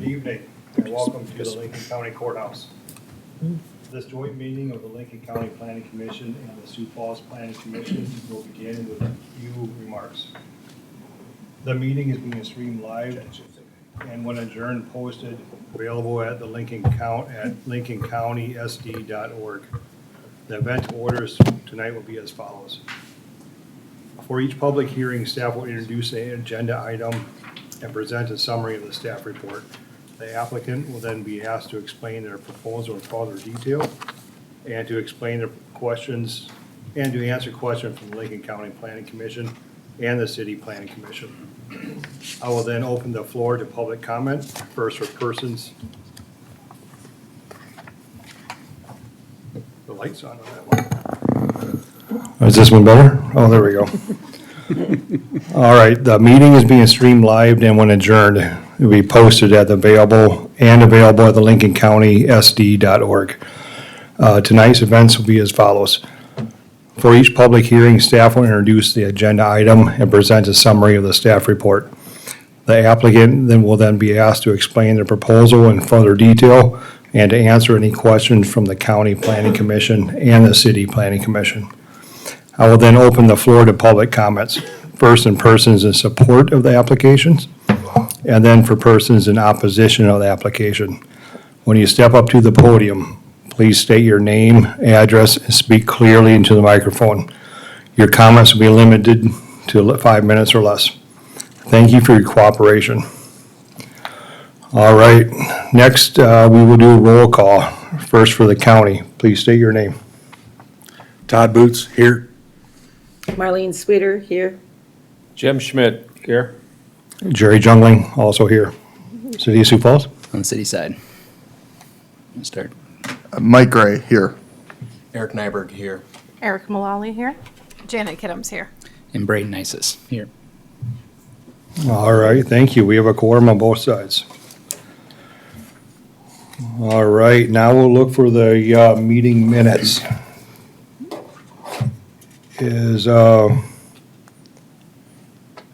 Good evening, and welcome to the Lincoln County Courthouse. This joint meeting of the Lincoln County Planning Commission and the Sioux Falls Planning Commission will begin with a few remarks. The meeting is being streamed live and when adjourned, posted, available at the lincolncountysd.org. The event orders tonight will be as follows. For each public hearing, staff will introduce an agenda item and present a summary of the staff report. The applicant will then be asked to explain their proposal in further detail and to explain their questions and to answer questions from the Lincoln County Planning Commission and the City Planning Commission. I will then open the floor to public comment, first for persons. The light's on that one. Is this one better? Oh, there we go. All right, the meeting is being streamed live and when adjourned, it will be posted at the available at the lincolncountysd.org. Tonight's events will be as follows. For each public hearing, staff will introduce the agenda item and present a summary of the staff report. The applicant will then be asked to explain their proposal in further detail and to answer any questions from the County Planning Commission and the City Planning Commission. I will then open the floor to public comments, first in persons in support of the applications, and then for persons in opposition of the application. When you step up to the podium, please state your name, address, and speak clearly into the microphone. Your comments will be limited to 5 minutes or less. Thank you for your cooperation. All right, next we will do a roll call. First for the county, please state your name. Todd Boots, here. Marlene Sweeter, here. Jim Schmidt, here. Jerry Jungling, also here. City of Sioux Falls. On the city side. Let's start. Mike Gray, here. Eric Nyberg, here. Eric Mullally here. Janet Kiddums here. And Braden Isis here. All right, thank you. We have a quorum on both sides. All right, now we'll look for the meeting minutes.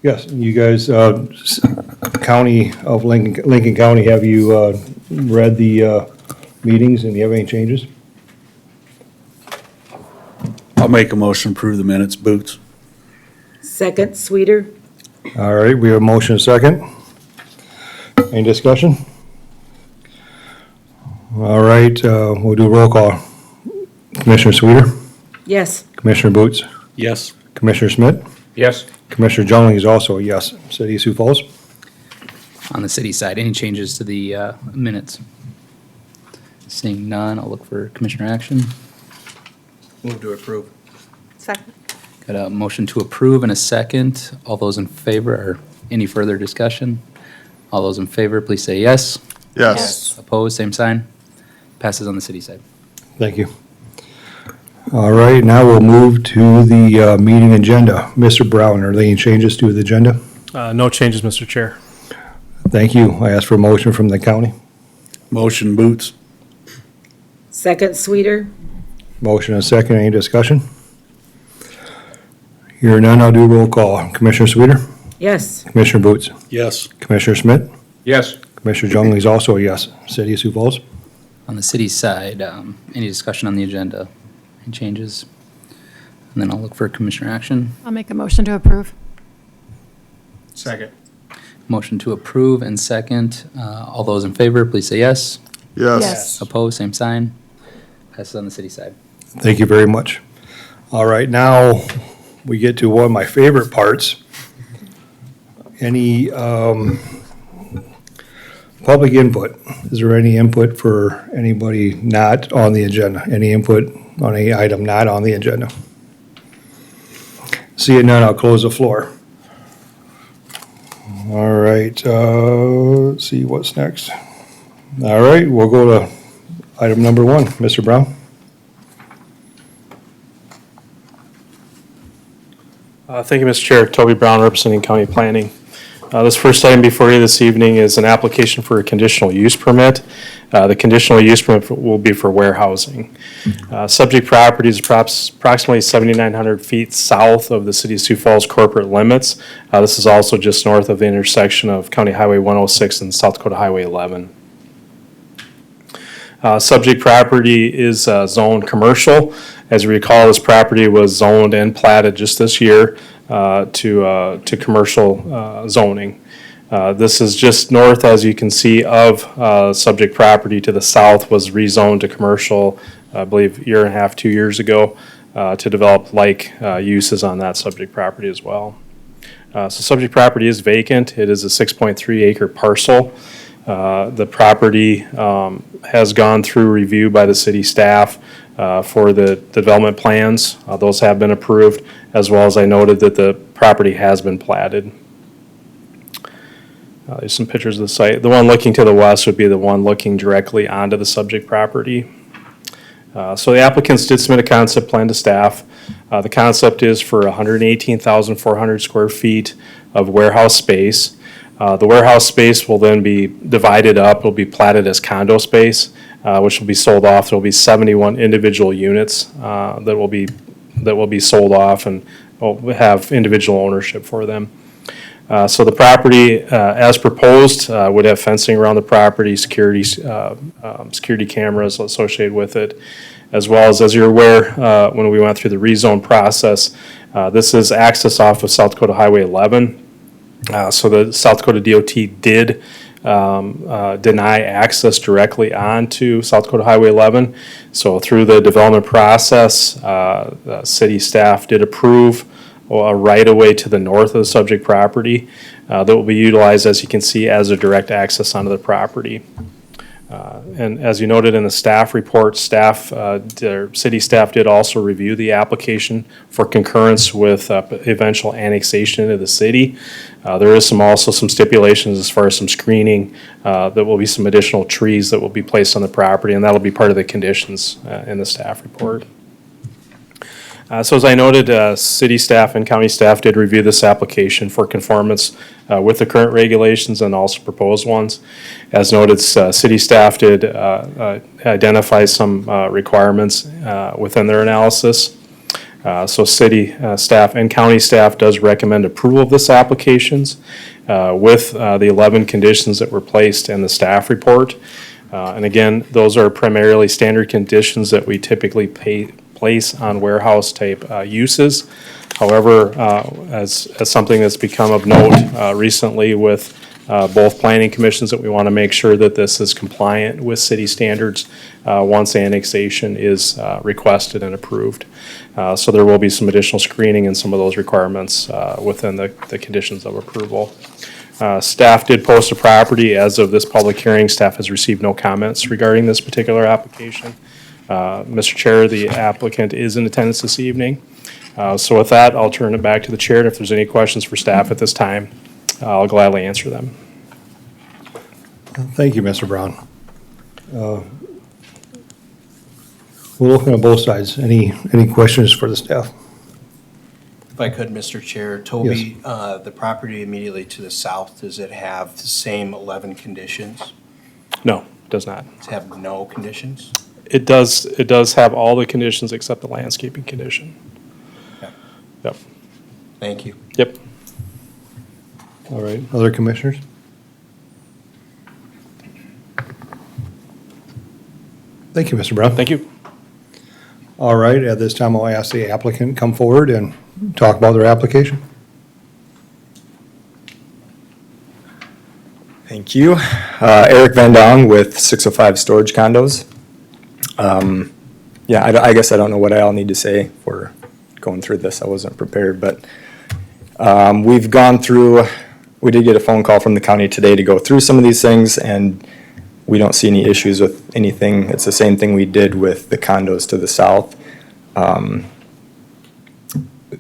Yes, you guys, County of Lincoln County, have you read the meetings and do you have any changes? I'll make a motion to approve the minutes. Boots. Second, Sweeter. All right, we have a motion and a second. Any discussion? All right, we'll do a roll call. Commissioner Sweeter, Yes. Commissioner Boots, Yes. Commissioner Smith, Yes. Commissioner Jungling is also a yes. City of Sioux Falls. On the city side, any changes to the minutes? Seeing none, I'll look for commissioner action. Move to approve. Second. Got a motion to approve and a second. All those in favor, or any further discussion? All those in favor, please say yes. Yes. Opposed, same sign. Passes on the city side. Thank you. All right, now we'll move to the meeting agenda. Mr. Brown, are there any changes to the agenda? No changes, Mr. Chair. Thank you. I ask for a motion from the county. Motion Boots. Second, Sweeter. Motion and a second. Any discussion? Hearing none, I'll do roll call. Commissioner Sweeter, Yes. Commissioner Boots, Yes. Commissioner Smith, Yes. Commissioner Jungling is also a yes. City of Sioux Falls. On the city side, any discussion on the agenda? Any changes? And then I'll look for commissioner action. I'll make a motion to approve. Second. Motion to approve and second. All those in favor, please say yes. Yes. Opposed, same sign. Passes on the city side. Thank you very much. All right, now we get to one of my favorite parts. Any public input? Is there any input for anybody not on the agenda? Any input on any item not on the agenda? Seeing none, I'll close the floor. All right, let's see what's next. All right, we'll go to item number 1. Mr. Brown? Thank you, Mr. Chair. Toby Brown, representing County Planning. This first item before you this evening is an application for a conditional use permit. The conditional use permit will be for warehousing. Subject property is approximately 7,900 feet south of the city of Sioux Falls corporate limits. This is also just north of the intersection of County Highway 106 and South Dakota Highway 11. Subject property is zoned commercial. As you recall, this property was zoned and platted just this year to commercial zoning. This is just north, as you can see, of subject property. To the south was rezoned to commercial, I believe, a year and a half, 2 years ago, to develop like uses on that subject property as well. So subject property is vacant. It is a 6.3 acre parcel. The property has gone through review by the city staff for the development plans. Those have been approved, as well as I noted that the property has been platted. There's some pictures of the site. The one looking to the west would be the one looking directly onto the subject property. So the applicants did submit a concept plan to staff. The concept is for 118,400 square feet of warehouse space. The warehouse space will then be divided up. It'll be platted as condo space, which will be sold off. There will be 71 individual units that will be sold off and will have individual ownership for them. So the property, as proposed, would have fencing around the property, security cameras associated with it, as well as you're aware, when we went through the rezone process, this is access off of South Dakota Highway 11. So the South Dakota DOT did deny access directly onto South Dakota Highway 11. So through the development process, the city staff did approve a right-of-way to the north of the subject property that will be utilized, as you can see, as a direct access onto the property. And as you noted in the staff report, their city staff did also review the application for concurrence with eventual annexation into the city. There is also some stipulations as far as some screening. There will be some additional trees that will be placed on the property, and that'll be part of the conditions in the staff report. So as I noted, city staff and county staff did review this application for conformance with the current regulations and also proposed ones. As noted, city staff did identify some requirements within their analysis. So city staff and county staff does recommend approval of this applications with the 11 conditions that were placed in the staff report. And again, those are primarily standard conditions that we typically place on warehouse type uses. However, as something that's become of note recently with both planning commissions, that we want to make sure that this is compliant with city standards once annexation is requested and approved. So there will be some additional screening and some of those requirements within the conditions of approval. Staff did post a property. As of this public hearing, staff has received no comments regarding this particular application. Mr. Chair, the applicant is in attendance this evening. So with that, I'll turn it back to the chair, and if there's any questions for staff at this time, I'll gladly answer them. Thank you, Mr. Brown. We're looking at both sides. Any questions for the staff? If I could, Mr. Chair, Toby, the property immediately to the south, does it have the same 11 conditions? No, it does not. Does it have no conditions? It does have all the conditions except the landscaping condition. Okay. Yep. Thank you. Yep. All right, other commissioners? Thank you, Mr. Brown. Thank you. All right, at this time, I'll ask the applicant to come forward and talk about their application. Thank you. Eric Van Dong with 605 Storage Condos. Yeah, I guess I don't know what I all need to say for going through this. I wasn't prepared, but we've gone through, we did get a phone call from the county today to go through some of these things, and we don't see any issues with anything. It's the same thing we did with the condos to the south.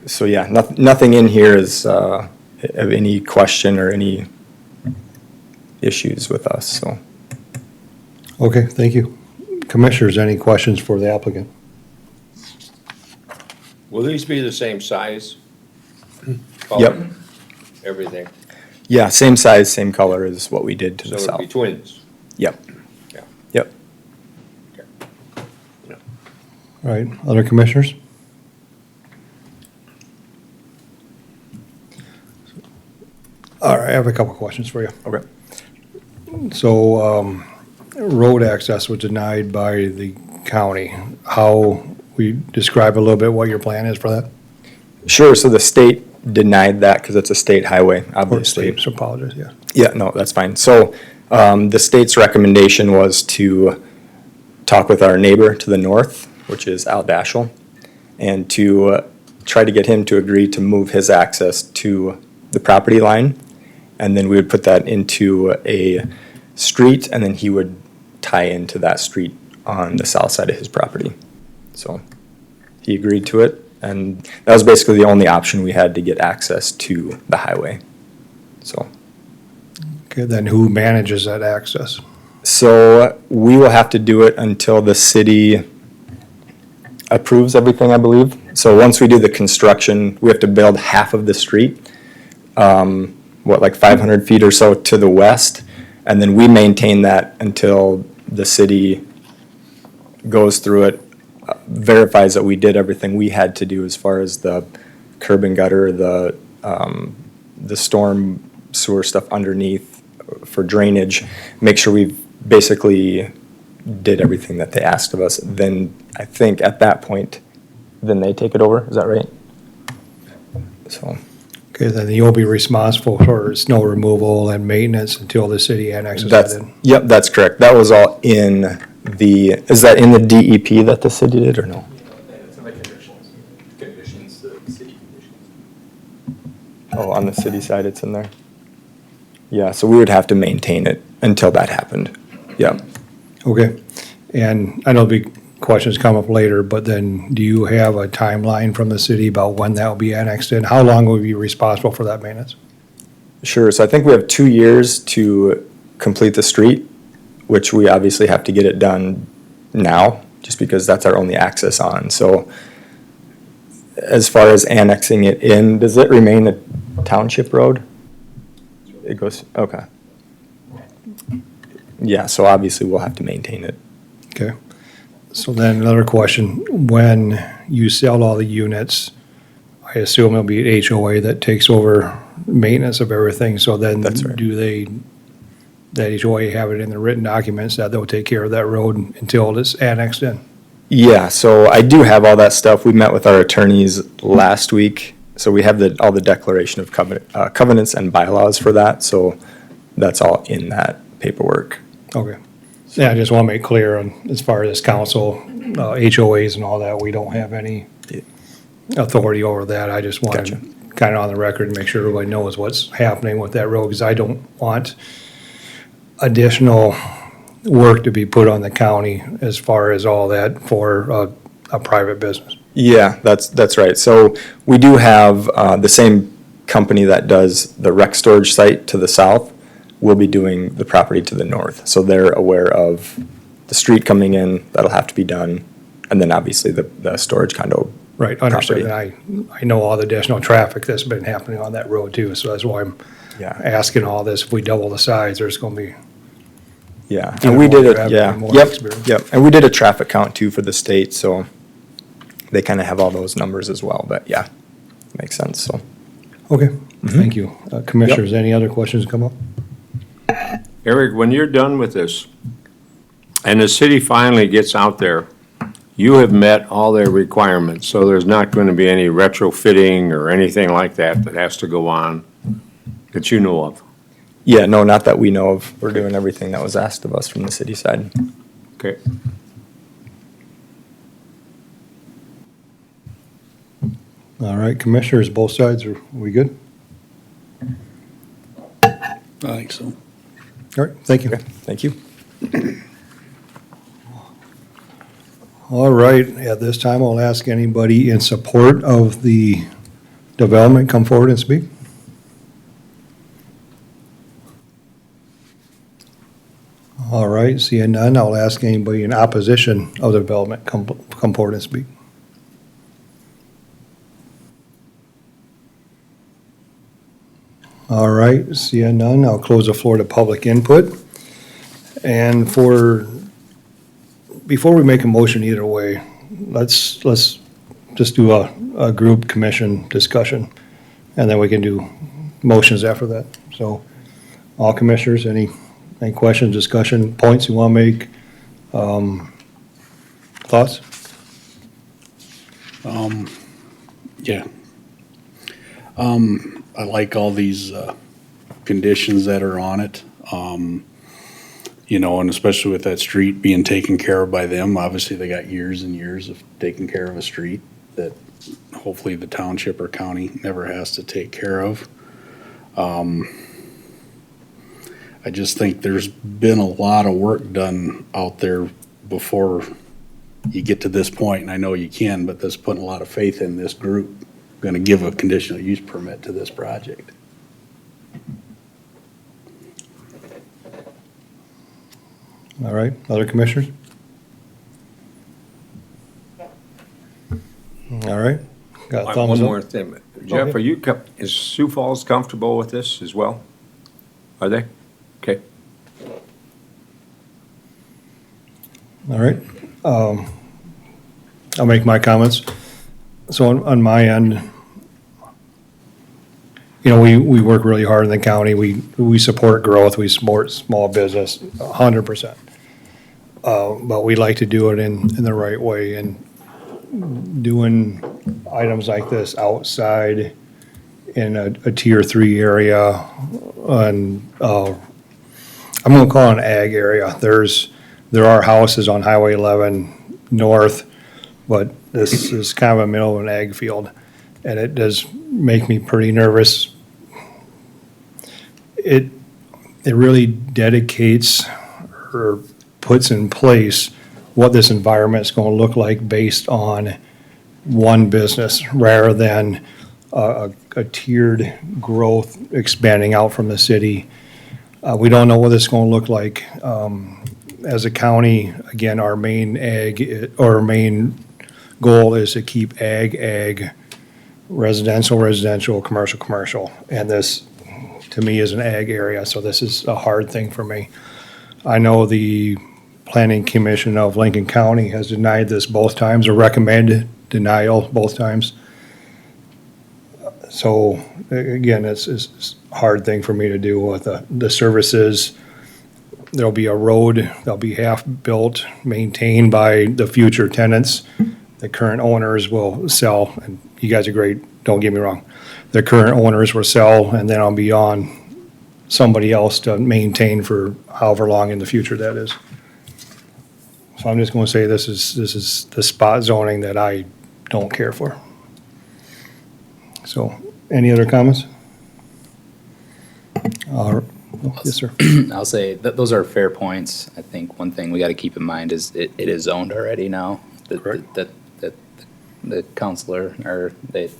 So yeah, nothing in here is of any question or any issues with us, so. Okay, thank you. Commissioners, any questions for the applicant? Will these be the same size? Yep. Everything? Yeah, same size, same color as what we did to So the it'd be south. twins. Yep. Yeah. Yep. All right, other commissioners? All right, I have a couple questions for you. Okay. So, road access was denied by the county. How, we describe a little bit what your plan is for that? Sure, so the state denied that because it's a state highway, Or obviously. states, apologies, yeah. Yeah, no, that's fine. So, the state's recommendation was to talk with our neighbor to the north, which is Al Daschle, and to try to get him to agree to move his access to the property line. And then we would put that into a street, and then he would tie into that street on the south side of his property. So, he agreed to it, and that was basically the only option we had to get access to the highway. So. Okay, then who manages that access? So we will have to do it until the city approves everything, I believe. So once we do the construction, we have to build half of the street, like 500 feet or so to the west. And then we maintain that until the city goes through it, verifies that we did everything we had to do as far as the curb and gutter, the storm sewer stuff underneath for drainage, make sure we've basically did everything that they asked of us. Then I think at that point, then they take it over. Is that right? So, Okay, then you'll be responsible for snow removal and maintenance until the city annexes that's, that in. yep, that's correct. That was all in is that in the DEP that the city did or no? It's in the conditions, the city conditions. Oh, on the city side, it's in there? Yeah, so we would have to maintain it until that happened. Yeah. Okay, and I know big questions come up later, but then do you have a timeline from the city about when that will be annexed in? How long will you be responsible for that maintenance? Sure, so I think we have 2 years to complete the street, which we obviously have to get it done now, just because that's our only access on. So as far as annexing it in, does it remain a township road? It goes, okay. Yeah, so obviously we'll have to maintain it. Okay, so then another question, when you sell all the units, I assume it'll be an HOA that takes over maintenance of everything, so then That's right. do that HOA have it in the written documents that they'll take care of that road until it's annexed in? Yeah, so I do have all that stuff. We met with our attorneys last week, so we have all the declaration of covenants and bylaws for that, so that's all in that paperwork. Okay. Yeah, I just want to make clear on, as far as council, HOAs and all that, we don't have any authority over that. I just wanted Gotcha. kind of on the record to make sure everybody knows what's happening with that road, because I don't want additional work to be put on the county as far as all that for a private business. Yeah, that's right. So we do have the same company that does the rec storage site to the south will be doing the property to the north. So they're aware of the street coming in, that'll have to be done, and then obviously the storage condo. Right, understood. Property. And I know all the additional traffic that's been happening on that road too, so that's why I'm Yeah, asking all this. If we double the size, there's going to be, yeah. Even And we more did traffic yeah, and more yep, experience. yep. And we did a traffic count too for the state, so they kind of have all those numbers as well, but yeah, makes sense, so. okay, thank you. Commissioners, any other questions come up? Eric, when you're done with this, and the city finally gets out there, you have met all their requirements, so there's not going to be any retrofitting or anything like that that has to go on that you know of. Yeah, no, not that we know of. We're doing everything that was asked of us from the city side. Okay. All right, commissioners, both sides, are we good? I think so. All right, thank you. Okay, thank you. All right, at this time, I'll ask anybody in support of the development come forward and speak. All right, seeing none, I'll ask anybody in opposition of the development come forward and speak. All right, seeing none, I'll close the floor to public input. And before we make a motion either way, let's just do a group commission discussion, and then we can do motions after that. So, all commissioners, any questions, discussion, points you want to make? Thoughts? Yeah. I like all these, conditions that are on it. You know, and especially with that street being taken care of by them, obviously they got years and years of taking care of a street that hopefully the township or county never has to take care of. I just think there's been a lot of work done out there before you get to this point, and I know you can, but that's putting a lot of faith in this group, gonna give a conditional use permit to this project. All right, other commissioners? All right, got One thumbs more up? thing. Jeff, is Sioux Falls comfortable with this as well? Are they? Okay. All right, I'll make my comments. So on my end, you know, we work really hard in the county. We support growth, we support small business 100%. But we like to do it in the right way, and doing items like this outside in a tier 3 area, and I'm gonna call it an ag area. There are houses on Highway 11 north, but this is kind of a middle of an ag field, and it does make me pretty nervous. It really dedicates or puts in place what this environment is going to look like based on one business rather than a tiered growth expanding out from the city. We don't know what this is going to look like. As a county, again, our main goal is to keep ag, residential, commercial. And this, to me, is an ag area, so this is a hard thing for me. I know the Planning Commission of Lincoln County has denied this both times, or recommended denial both times. So, again, it's a hard thing for me to do with the services. There'll be a road, they'll be half-built, maintained by the future tenants. The current owners will sell, and you guys are great, don't get me wrong. The current owners will sell, and then I'll be on somebody else to maintain for however long in the future that is. So I'm just gonna say this is the spot zoning that I don't care for. So, any other comments? Yes, sir. I'll say that those are fair points. I think one thing we got to keep in mind is it is zoned already now. Correct. That the counselor or they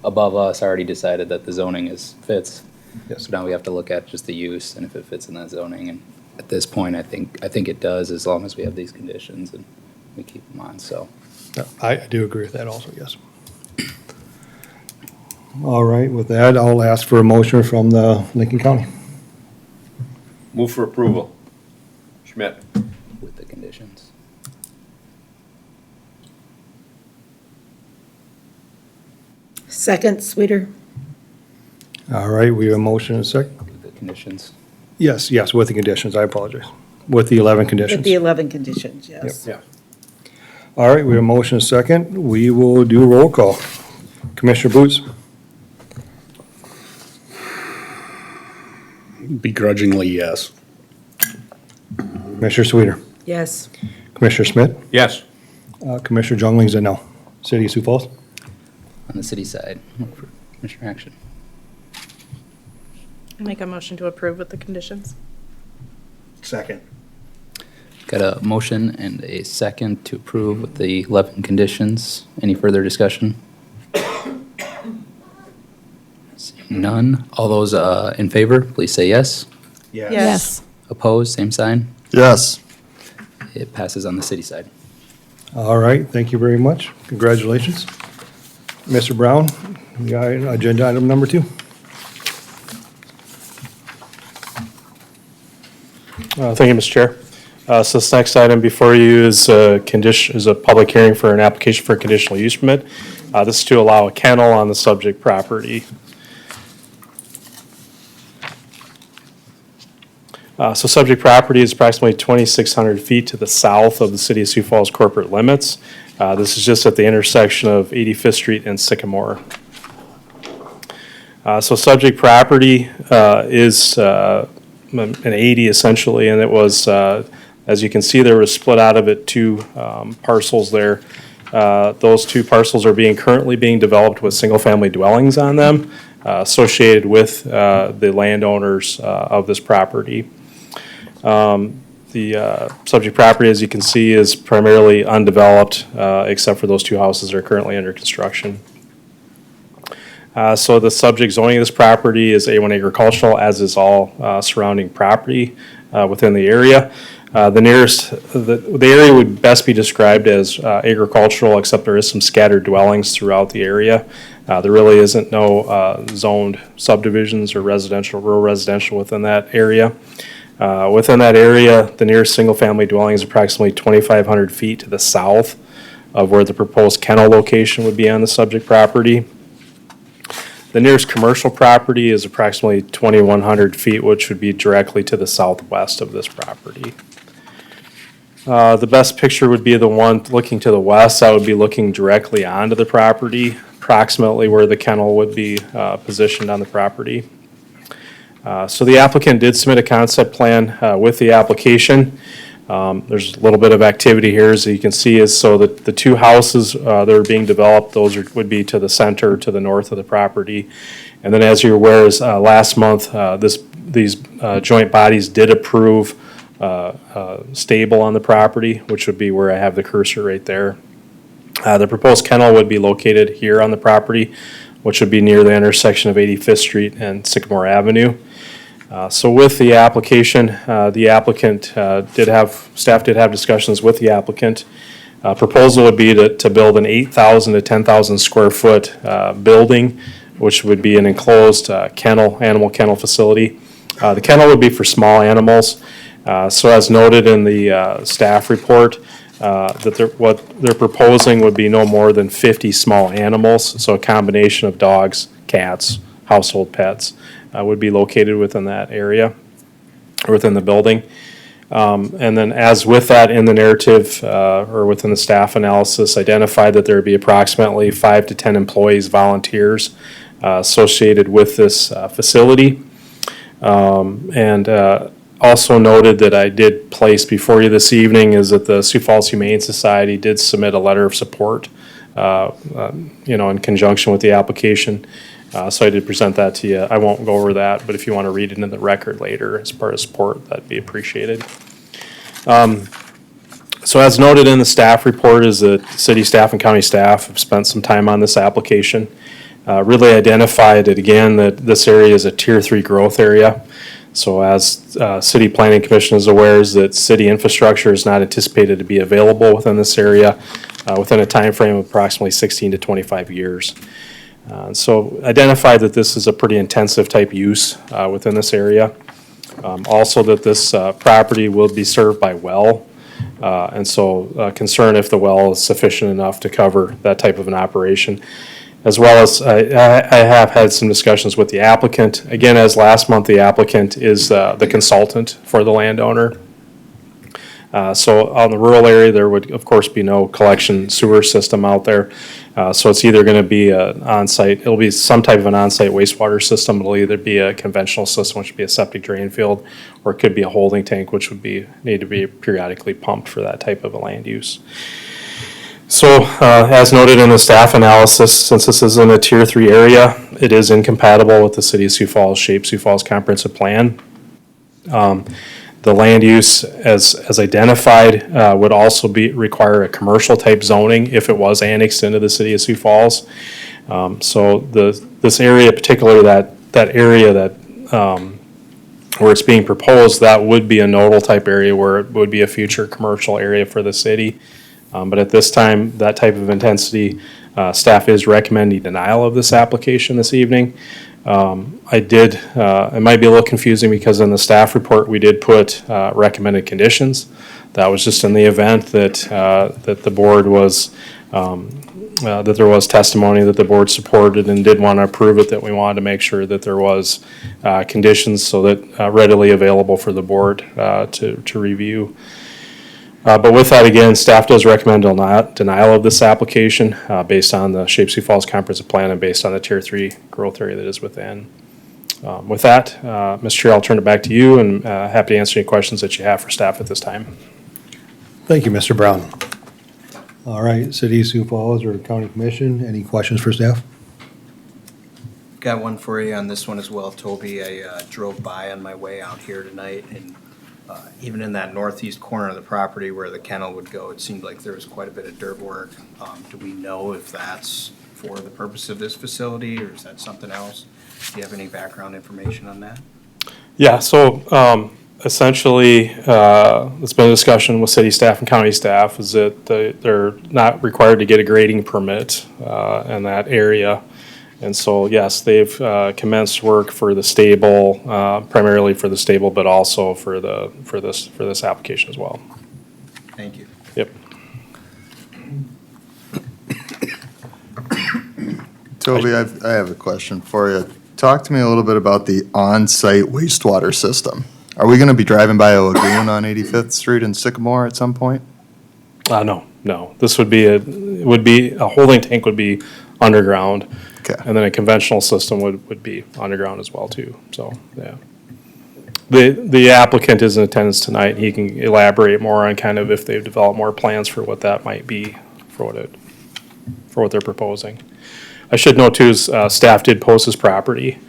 above us already decided that the zoning fits. Yes. So now we have to look at just the use and if it fits in that zoning. And at this point, I think it does, as long as we have these conditions and we keep them on. So I do agree with that also, yes. All right, with that, I'll ask for a motion from the Lincoln County. Move for approval. Schmidt. with the conditions. Second, Sweeter. All right, we have a motion and a second. With the conditions. Yes, with the conditions, I apologize. With the 11 With conditions. the 11 conditions, yes. Yeah. All right, we have a motion and a second. We will do a roll call. Commissioner Boots? Begrudgingly, yes. Commissioner Sweeter? Yes. Commissioner Schmidt? Yes. Commissioner Jungling's a no. City of Sioux Falls? On the city side, look for commissioner action. Make a motion to approve with the conditions. Second. Got a motion and a second to approve with the 11 conditions. Any further discussion? Seeing none. All those in favor, please say yes. Yes. Opposed, same sign. Yes. It passes on the city side. All right, thank you very much. Congratulations. Mr. Brown, we got agenda item number 2. Thank you, Mr. Chair. So this next item before you is a public hearing for an application for a conditional use permit. This is to allow a kennel on the subject property. So subject property is approximately 2,600 feet to the south of the city of Sioux Falls corporate limits. This is just at the intersection of 85th Street and Sycamore. So subject property is an 80 essentially, and it was, as you can see, there was split out of it two parcels there. Those two parcels are currently being developed with single-family dwellings on them associated with the landowners of this property. The subject property, as you can see, is primarily undeveloped, except for those two houses that are currently under construction. So the subject zoning of this property is A1 agricultural, as is all surrounding property within the area. The area would best be described as agricultural, except there is some scattered dwellings throughout the area. There really isn't no zoned subdivisions or rural residential within that area. Within that area, the nearest single-family dwelling is approximately 2,500 feet to the south of where the proposed kennel location would be on the subject property. The nearest commercial property is approximately 2,100 feet, which would be directly to the southwest of this property. The best picture would be the one looking to the west. That would be looking directly onto the property, approximately where the kennel would be positioned on the property. So the applicant did submit a concept plan with the application. There's a little bit of activity here, as you can see, so that the two houses that are being developed, would be to the center, to the north of the property. And then, as you're aware, last month, these joint bodies did approve stable on the property, which would be where I have the cursor right there. The proposed kennel would be located here on the property, which would be near the intersection of 85th Street and Sycamore Avenue. So with the application, staff did have discussions with the applicant. Proposal would be to build an 8,000 to 10,000 square foot building, which would be an enclosed animal kennel facility. The kennel would be for small animals. So as noted in the staff report, what they're proposing would be no more than 50 small animals, so a combination of dogs, cats, household pets would be located within that area, or within the building. And then as with that in the narrative, or within the staff analysis, identified that there would be approximately 5 to 10 employees, volunteers associated with this facility. Also noted that I did place before you this evening is that the Sioux Falls Humane Society did submit a letter of support, in conjunction with the application. So I did present that to you. I won't go over that, but if you want to read it in the record later as part of support, that'd be appreciated. So as noted in the staff report is that city staff and county staff have spent some time on this application. Really identified it again that this area is a Tier 3 growth area. So as City Planning Commission is aware, is that city infrastructure is not anticipated to be available within this area within a time frame of approximately 16 to 25 years. So identified that this is a pretty intensive type use within this area. Also that this property will be served by well. And so concern if the well is sufficient enough to cover that type of an operation. As well as I have had some discussions with the applicant. Again, as last month, the applicant is the consultant for the landowner. So on the rural area, there would of course be no collection sewer system out there. So it's either going to be it'll be some type of an on-site wastewater system. It'll either be a conventional system, which would be a septic drain field, or it could be a holding tank, which would need to be periodically pumped for that type of a land use. So, as noted in the staff analysis, since this is in a Tier 3 area, it is incompatible with the City of Sioux Falls Sioux Falls Comprehensive Plan. The land use, as identified, would also require a commercial type zoning if it was annexed into the City of Sioux Falls. So this area, particularly that area that where it's being proposed, that would be a nodal type area where it would be a future commercial area for the city. But at this time, that type of intensity, staff is recommending denial of this application this evening. I did, it might be a little confusing because in the staff report, we did put recommended conditions. That was just in the event that, that the board was, that there was testimony that the board supported and did want to approve it, that we wanted to make sure that there was conditions so that readily available for the board to review. But with that, again, staff does recommend denial of this application based on the Sioux Falls Comprehensive Plan and based on the Tier 3 growth area that is within. With that, Mr. Chair, I'll turn it back to you and happy to answer any questions that you have for staff at this time. Thank you, Mr. Brown. All right, City of Sioux Falls or County Commission, any questions for staff? Got one for you on this one as well, Toby. I drove by on my way out here tonight, and even in that northeast corner of the property where the kennel would go, it seemed like there was quite a bit of dirt work. Do we know if that's for the purpose of this facility, or is that something else? Do you have any background information on that? Yeah, so essentially, it's been a discussion with city staff and county staff is that they're not required to get a grading permit in that area. And so, yes, they've commenced work for the stable, primarily for the stable, but also for this application as well. Thank you. Yep. Toby, I have a question for you. Talk to me a little bit about the on-site wastewater system. Are we going to be driving by a lagoon on 85th Street in Sycamore at some point? No. This would be a holding tank would be underground. Okay. And then a conventional system would be underground as well too, so, yeah. The applicant is in attendance tonight, he can elaborate more on kind of if they've developed more plans for what that might be, for what they're proposing. I should note too, is, staff did post this property,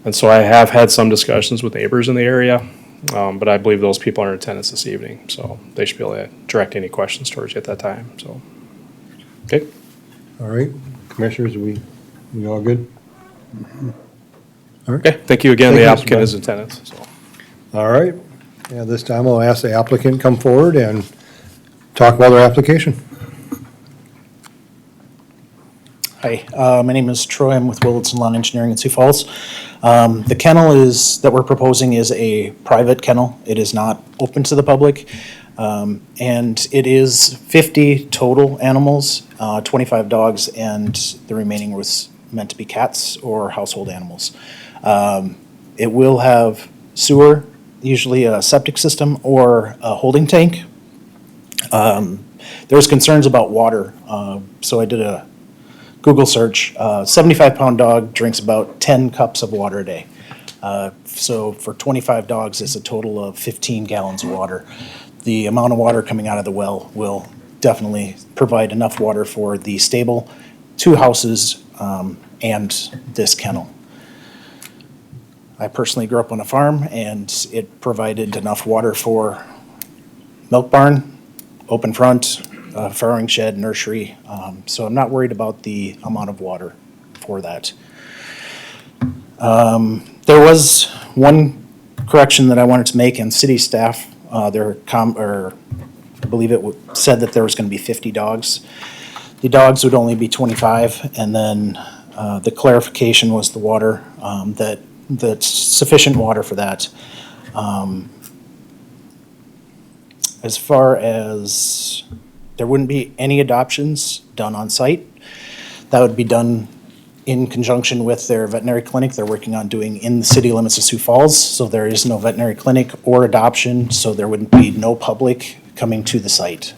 and so I have had some discussions with neighbors in the area, but I believe those people are in attendance this evening, so they should be able to direct any questions towards you at that time, so. Okay, All right, commissioners, we all good? All right. okay, thank you again, Thank the you, Mr. applicant Bud. is in attendance, so. All right, yeah, this time I'll ask the applicant come forward and talk about their application. Hi, my name is Troy. I'm with Willits Lawn Engineering in Sioux Falls. The kennel that we're proposing is a private kennel. It is not open to the public. And it is 50 total animals, 25 dogs, and the remaining was meant to be cats or household animals. It will have sewer, usually a septic system or a holding tank. There's concerns about water, so I did a Google search. 75-pound dog drinks about 10 cups of water a day. So for 25 dogs, it's a total of 15 gallons of water. The amount of water coming out of the well will definitely provide enough water for the stable, 2 houses, and this kennel. I personally grew up on a farm, and it provided enough water for milk barn, open front, farrowing shed, nursery, so I'm not worried about the amount of water for that. There was one correction that I wanted to make, and city staff, I believe it said that there was going to be 50 dogs. The dogs would only be 25, and then the clarification was the water, that's sufficient water for that. As far as there wouldn't be any adoptions done on site. That would be done in conjunction with their veterinary clinic. They're working on doing in the city limits of Sioux Falls, so there is no veterinary clinic or adoption, so there wouldn't be no public coming to the site.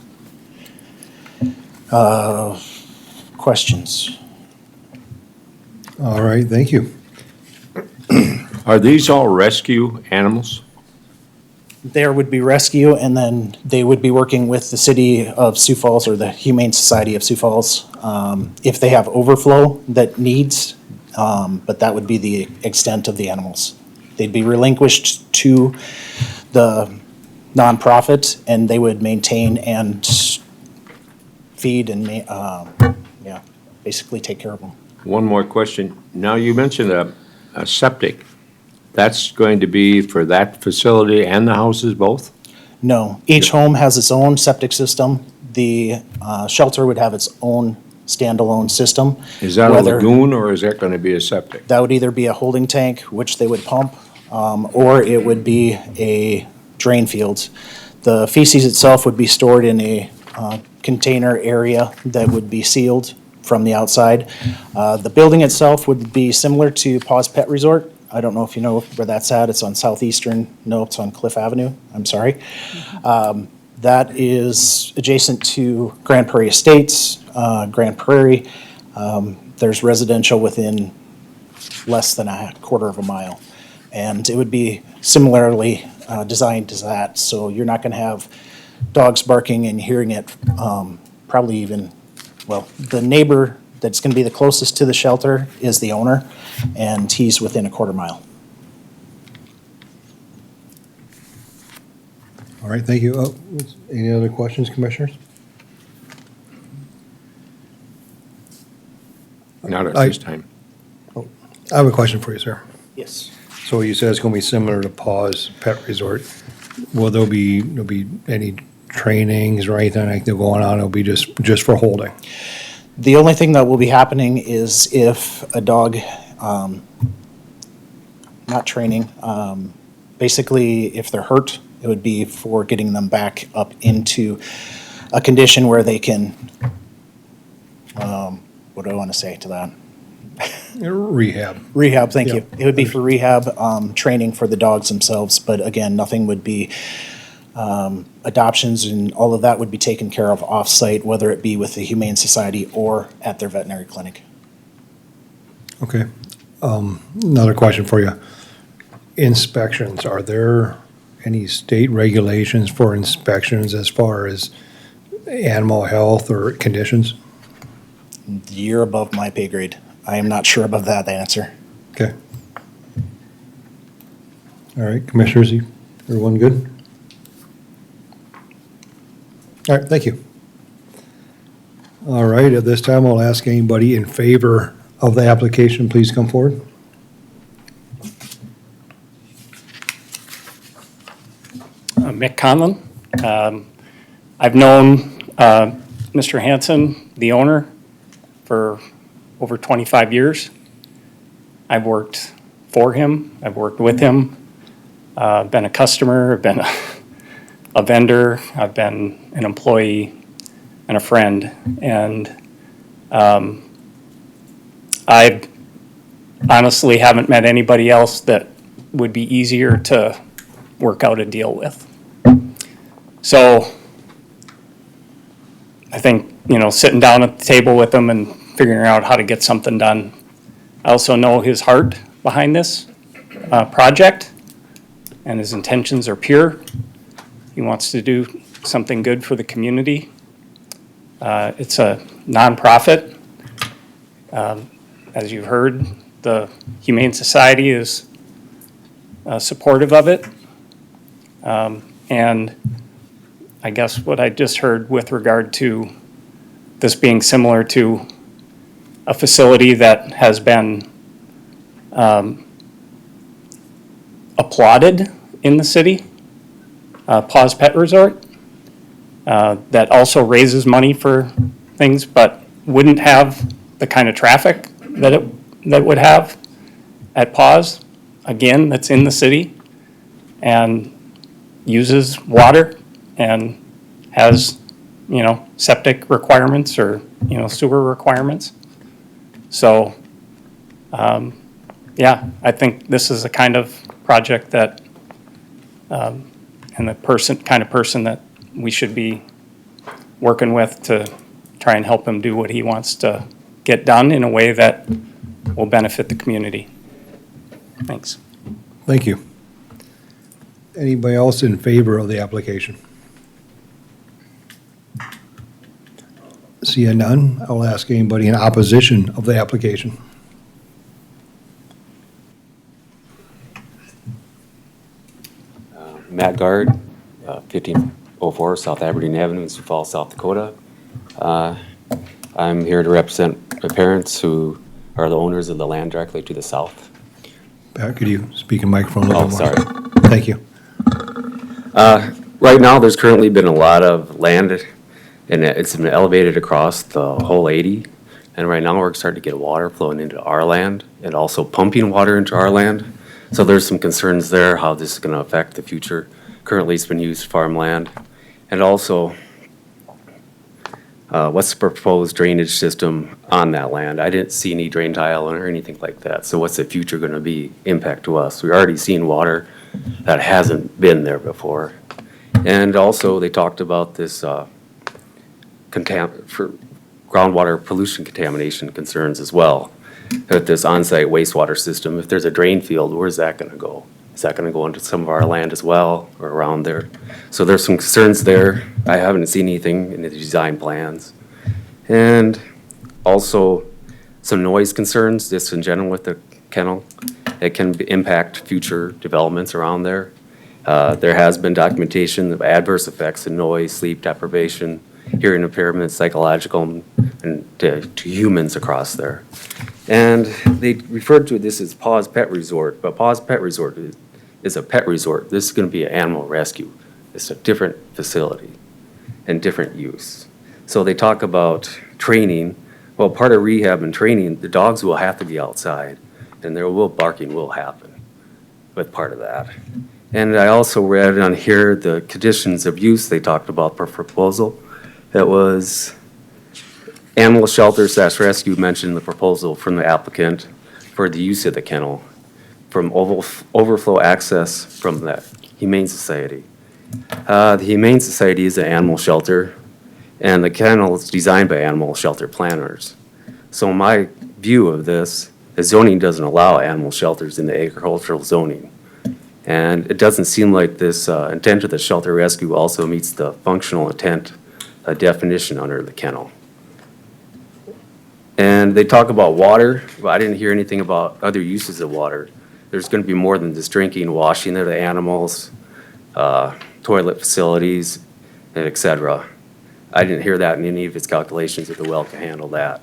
Questions? All right, thank you. Are these all rescue animals? There would be rescue, and then they would be working with the city of Sioux Falls or the Humane Society of Sioux Falls if they have overflow that needs, but that would be the extent of the animals. They'd be relinquished to the nonprofit, and they would maintain and feed and, basically take care of them. One more question. Now, you mentioned a septic. That's going to be for that facility and the houses both? No, each home has its own septic system. The shelter would have its own standalone system. Is that a Whether- lagoon or is that gonna be a septic? That would either be a holding tank, which they would pump, or it would be a drain field. The feces itself would be stored in a container area that would be sealed from the outside. The building itself would be similar to Paws Pet Resort. I don't know if you know where that's at. It's on southeastern, no, it's on Cliff Avenue, I'm sorry. That is adjacent to Grand Prairie Estates, Grand Prairie. There's residential within less than a quarter of a mile. And it would be similarly designed as that, so you're not gonna have dogs barking and hearing it, probably even, well, the neighbor that's gonna be the closest to the shelter is the owner, and he's within a quarter mile. All right, thank you. Oh, any other questions, commissioners? Not at I- this time. I have a question for you, sir. Yes. So you said it's gonna be similar to Paws Pet Resort. Will there'll be any trainings or anything like that going on? It'll be just for holding? The only thing that will be happening is if a dog, not training, basically if they're hurt, it would be for getting them back up into a condition where they can, what do I want to say to that? Rehab. Rehab, thank you. Yep. It would be for rehab, training for the dogs themselves, but again, nothing would be, adoptions and all of that would be taken care of off-site, whether it be with the Humane Society or at their veterinary clinic. Okay. Another question for you. Inspections, are there any state regulations for inspections as far as animal health or conditions? You're above my pay grade. I am not sure about that answer. Okay. All right, commissioners, everyone good? All right, thank you. All right, at this time, I'll ask anybody in favor of the application, please come forward. Mick Conlon. I've known Mr. Hanson, the owner, for over 25 years. I've worked for him, I've worked with him, been a customer, I've been a vendor, I've been an employee and a friend. And I honestly haven't met anybody else that would be easier to work out a deal with. So I think, sitting down at the table with him and figuring out how to get something done. I also know his heart behind this project, and his intentions are pure. He wants to do something good for the community. It's a nonprofit. As you've heard, the Humane Society is supportive of it. And I guess what I just heard with regard to this being similar to a facility that has been applauded in the city, Paws Pet Resort, that also raises money for things, but wouldn't have the kind of traffic that it would have at Paws, again, that's in the city, and uses water and has, septic requirements or, sewer requirements. So, yeah, I think this is the kind of project that, and the kind of person that we should be working with to try and help him do what he wants to get done in a way that will benefit the community. Thanks. Thank you. Anybody else in favor of the application? Seeing none, I'll ask anybody in opposition of the application. Matt Guard, 1504 South Aberdeen Avenue in Sioux Falls, South Dakota. I'm here to represent my parents who are the owners of the land directly to the south. Pat, could you speak in microphone a little Oh, more? sorry. Thank you. Right now, there's currently been a lot of land, and it's been elevated across the whole 80 And right now, we're starting to get water flowing into our land and also pumping water into our land. So there's some concerns there, how this is gonna affect the future. Currently, it's been used farmland. And also, what's the proposed drainage system on that land? I didn't see any drain tile or anything like that. So what's the future gonna be, impact to us? We're already seeing water that hasn't been there before. And also, they talked about this, for groundwater pollution contamination concerns as well. With this on-site wastewater system, if there's a drain field, where's that gonna go? Is that gonna go into some of our land as well, or around there? So there's some concerns there. I haven't seen anything in the design plans. And also, some noise concerns, just in general with the kennel. It can impact future developments around there. There has been documentation of adverse effects in noise, sleep deprivation, hearing impairment, psychological, and to humans across there. And they referred to this as Paws Pet Resort, but Paws Pet Resort is a pet resort. This is gonna be an animal rescue. It's a different facility and different use. So they talk about training. Well, part of rehab and training, the dogs will have to be outside, and barking will happen with part of that. And I also read on here the conditions of use they talked about per proposal. It was animal shelter / rescue mentioned the proposal from the applicant for the use of the kennel, from overflow access from the Humane Society. The Humane Society is an animal shelter, and the kennel is designed by animal shelter planners. So my view of this is zoning doesn't allow animal shelters in the agricultural zoning. And it doesn't seem like this intent of the shelter rescue also meets the functional intent definition under the kennel. And they talk about water, but I didn't hear anything about other uses of water. There's gonna be more than just drinking, washing of the animals, toilet facilities, and et cetera. I didn't hear that in any of his calculations if the well can handle that.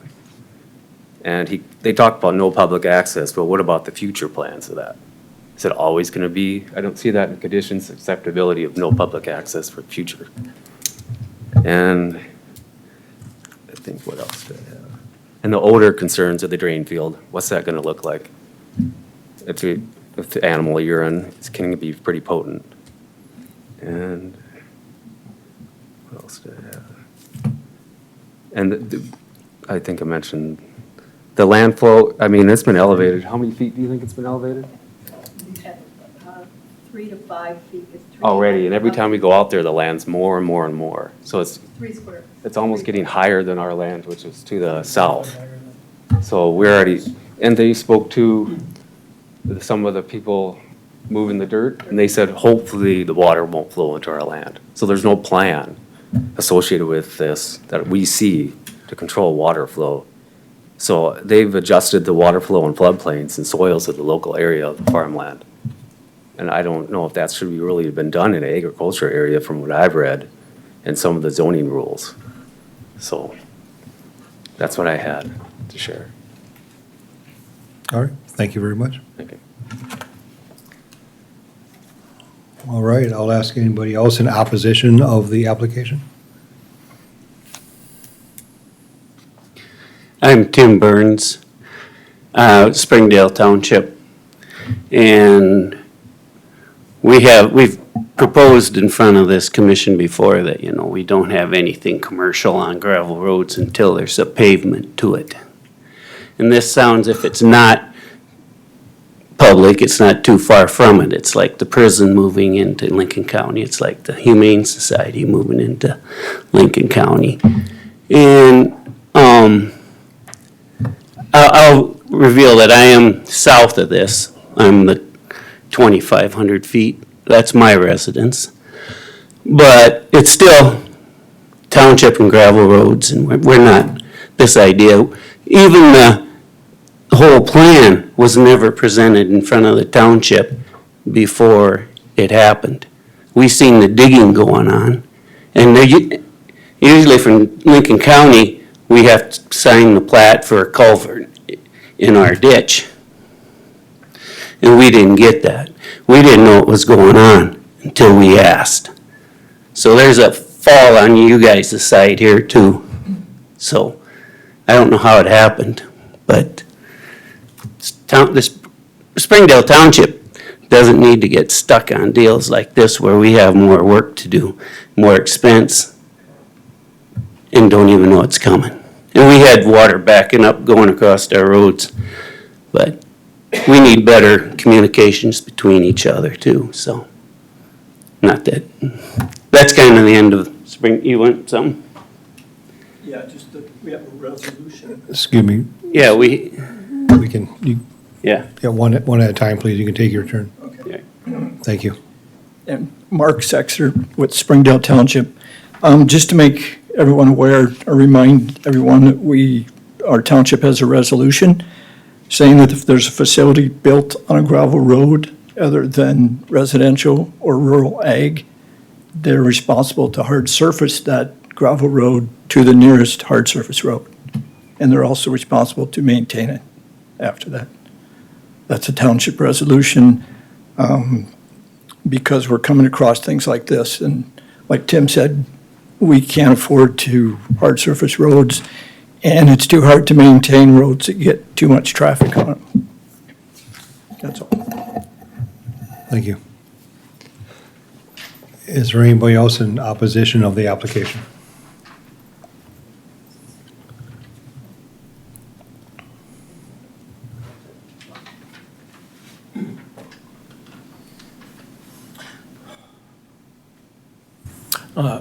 And they talked about no public access, but what about the future plans of that? Is it always gonna be? I don't see that in conditions, acceptability of no public access for future. And I think what else did I have? And the odor concerns of the drain field, what's that gonna look like? If the animal urine, it's gonna be pretty potent. And what else did I have? And I think I mentioned the land flow, I mean, it's been elevated. How many feet do you think it's been elevated? 3 to 5 feet is Already, and every time we go out there, the land's more and more and more. So it's 3 square. it's almost getting higher than our land, which is to the south. So we're already, and they spoke to some of the people moving the dirt, and they said, hopefully the water won't flow into our land. So there's no plan associated with this that we see to control water flow. So they've adjusted the water flow and floodplains and soils of the local area of the farmland. And I don't know if that should be really been done in an agriculture area from what I've read and some of the zoning rules. So that's what I had to share. All right, thank you very much. Thank you. All right, I'll ask anybody else in opposition of the application. I'm Tim Burns, Springdale Township, and we've proposed in front of this commission before that, we don't have anything commercial on gravel roads until there's a pavement to it. And this sounds, if it's not public, it's not too far from it. It's like the prison moving into Lincoln County. It's like the Humane Society moving into Lincoln County. And I'll reveal that I am south of this. I'm the 2,500 feet. That's my residence. But it's still township and gravel roads, and we're not this idea. Even the whole plan was never presented in front of the township before it happened. We seen the digging going on, and usually from Lincoln County, we have to sign the plat for a culvert in our ditch. And we didn't get that. We didn't know what was going on until we asked. So there's a fall on you guys' side here too. So I don't know how it happened, but this Springdale Township doesn't need to get stuck on deals like this where we have more work to do, more expense, and don't even know it's coming. And we had water backing up going across our roads, but we need better communications between each other too, so. Not that, that's kind of the end of spring, you want something? Yeah, just that we have a resolution. Excuse me, Yeah, we, yeah, one at a time, please. You can take your turn. Okay. Thank you. And Mark Sexer with Springdale Township. Just to make everyone aware, or remind everyone that our township has a resolution saying that if there's a facility built on a gravel road other than residential or rural ag, they're responsible to hard surface that gravel road to the nearest hard surface road. And they're also responsible to maintain it after that. That's a township resolution, because we're coming across things like this. And like Tim said, we can't afford to hard surface roads, and it's too hard to maintain roads that get too much traffic on them. That's all. Thank you. Is there anybody else in opposition of the application?